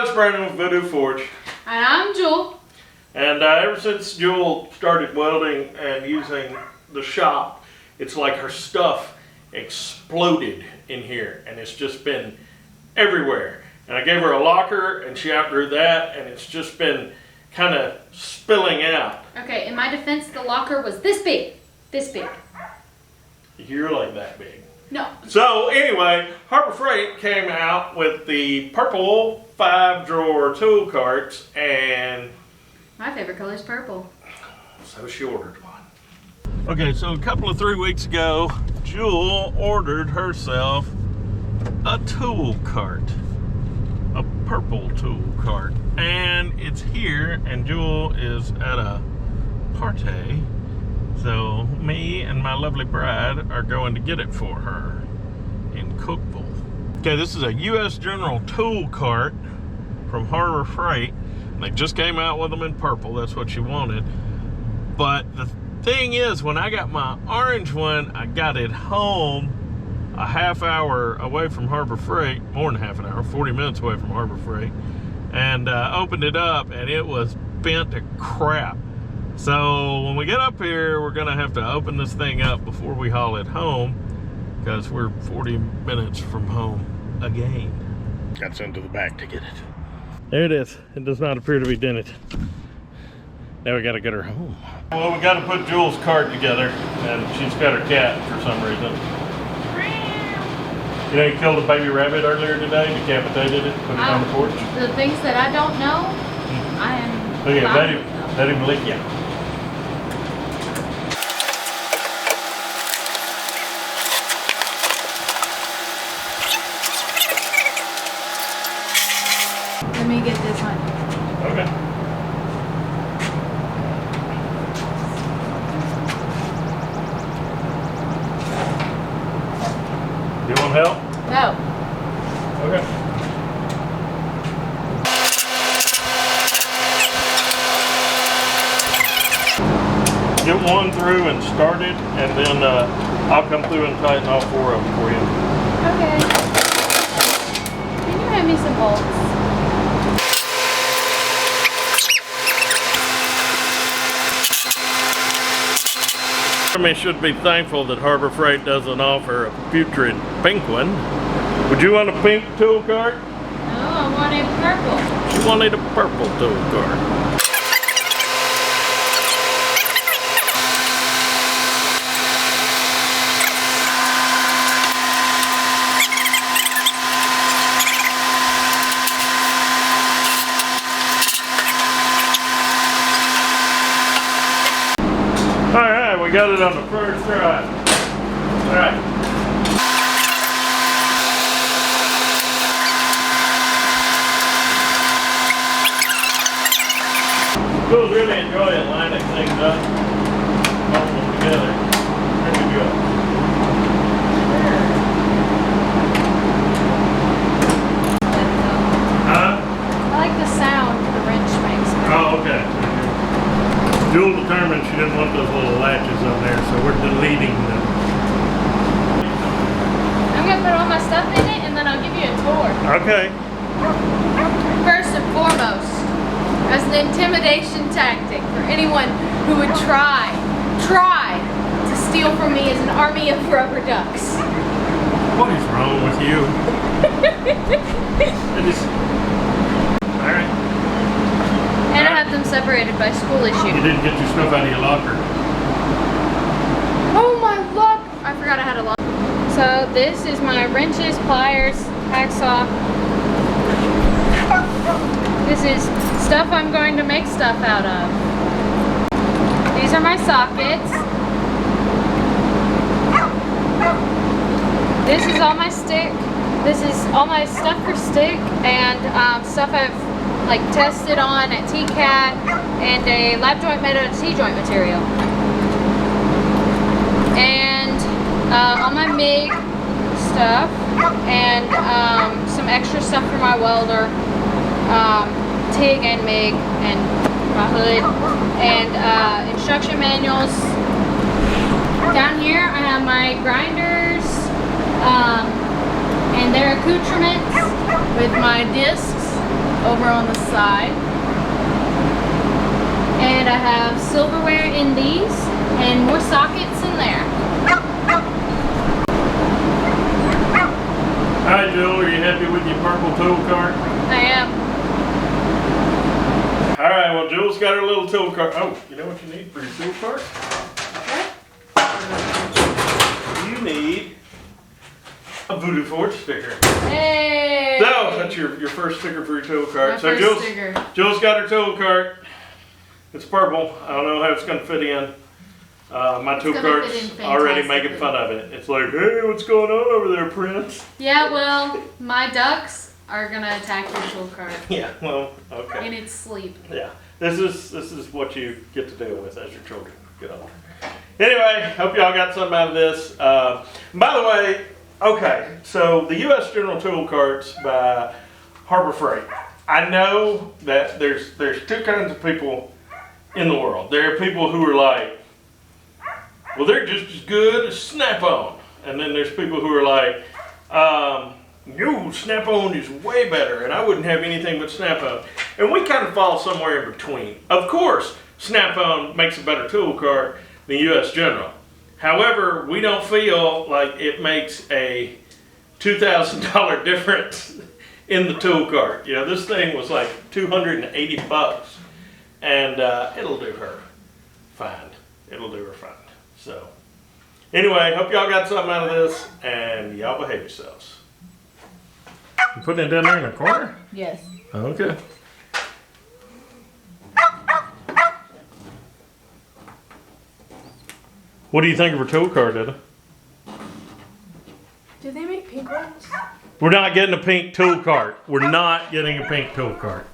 it's Brandon with Voodoo Forge. And I'm Jewel. And ever since Jewel started welding and using the shop, it's like her stuff exploded in here. And it's just been everywhere. And I gave her a locker and she outgrew that. And it's just been kind of spilling out. Okay, in my defense, the locker was this big. This big. You're like that big. No. So anyway, Harbor Freight came out with the purple 5-drawer tool carts, and My favorite color is purple. so she ordered one. Okay, so a couple of 3 weeks ago, Jewel ordered herself a tool cart, a purple tool cart, and it's here, and Jewel is at a party. So me and my lovely bride are going to get it for her in Cookville. Okay, this is a U.S. General tool cart from Harbor Freight. They just came out with them in purple. That's what she wanted. But the thing is, when I got my orange one, I got it home a half hour away from Harbor Freight, more than half an hour, 40 minutes away from Harbor Freight, and opened it up, and it was bent to crap. So when we get up here, we're gonna have to open this thing up before we haul it home, because we're 40 minutes from home again. Got sent to the back to get it. There it is. It does not appear to be dented. Now we gotta get her home. Well, we gotta put Jewel's cart together, and she's got her cat for some reason. You know, you killed a baby rabbit earlier today, decapitated it, put it on the porch. The things that I don't know, I am. Look at let him lick you. Let me get this one. Okay. You want help? No. Okay. Get one through and start it, and then I'll come through and tighten all 4 of them for you. Okay. Can you hand me some bolts? I should be thankful that Harbor Freight doesn't offer a putrid pink one. Would you want a pink tool cart? No, I want a purple. She wanted a purple tool cart. Alright, we got it on the first try. Alright. Schools really enjoy it, lining things up, holding them together. Pretty good. Huh? I like the sound the wrench makes. Oh, okay. Jewel determined she didn't want those little latches on there, so we're deleting them. I'm going to put all my stuff in it and then I'll give you a tour. Okay. First and foremost, as an intimidation tactic for anyone who would try to steal from me as an army of rubber ducks. What is wrong with you? Alright. And I have them separated by school issue. You didn't get your stuff out of your locker. Oh my luck! I forgot I had a locker. So this is my wrenches, pliers, hacksaw. This is stuff I'm going to make stuff out of. These are my sockets. This is all my stick. This is all my stuff for stick and stuff I've like tested on at TCAT and a lap joint made out of T-joint material. And all my MIG stuff and some extra stuff for my welder. TIG and MIG and my hood and instruction manuals. Down here I have my grinders and their accoutrements with my discs over on the side. And I have silverware in these and more sockets in there. Hi, Jewell. Are you happy with your purple tool cart? I am. All right. Well, Jewell's got her little tool cart. Oh, you know what you need for your tool cart? You need a Voodoo Forge sticker. Hey! So that's your first sticker for your tool cart. My So first sticker. Jewell's got her tool cart. It's purple. I don't know how it's going to fit in. My tool cart's already making fun of it. It's like, hey, what's going on over there, Prince? Yeah, well, my ducks are gonna attack your tool cart Yeah, well, okay. in its sleep. Yeah, this is what you get to deal with as your children get older. Anyway, hope y'all got something out of this. By the way, okay, so the U.S. General Tool Carts by Harbor Freight. I know that there's two kinds of people in the world. There are people who are like, well, they're just as good as Snap-on. And then there's people who are like, no, Snap-on is way better, and I wouldn't have anything but Snap-on. And we kind of fall somewhere in between. Of course, Snap-on makes a better tool cart than U.S. General. However, we don't feel like it makes a $2,000 difference in the tool cart. You know, this thing was like $280, and it'll do her fine. It'll do her fine. So, anyway, hope y'all got something out of this, and y'all behave yourselves. You putting it down there in the corner? Yes. Okay. What do you think of her tool cart, Dada? Do they make pink ones? We're not getting a pink tool cart. We're not getting a pink tool cart.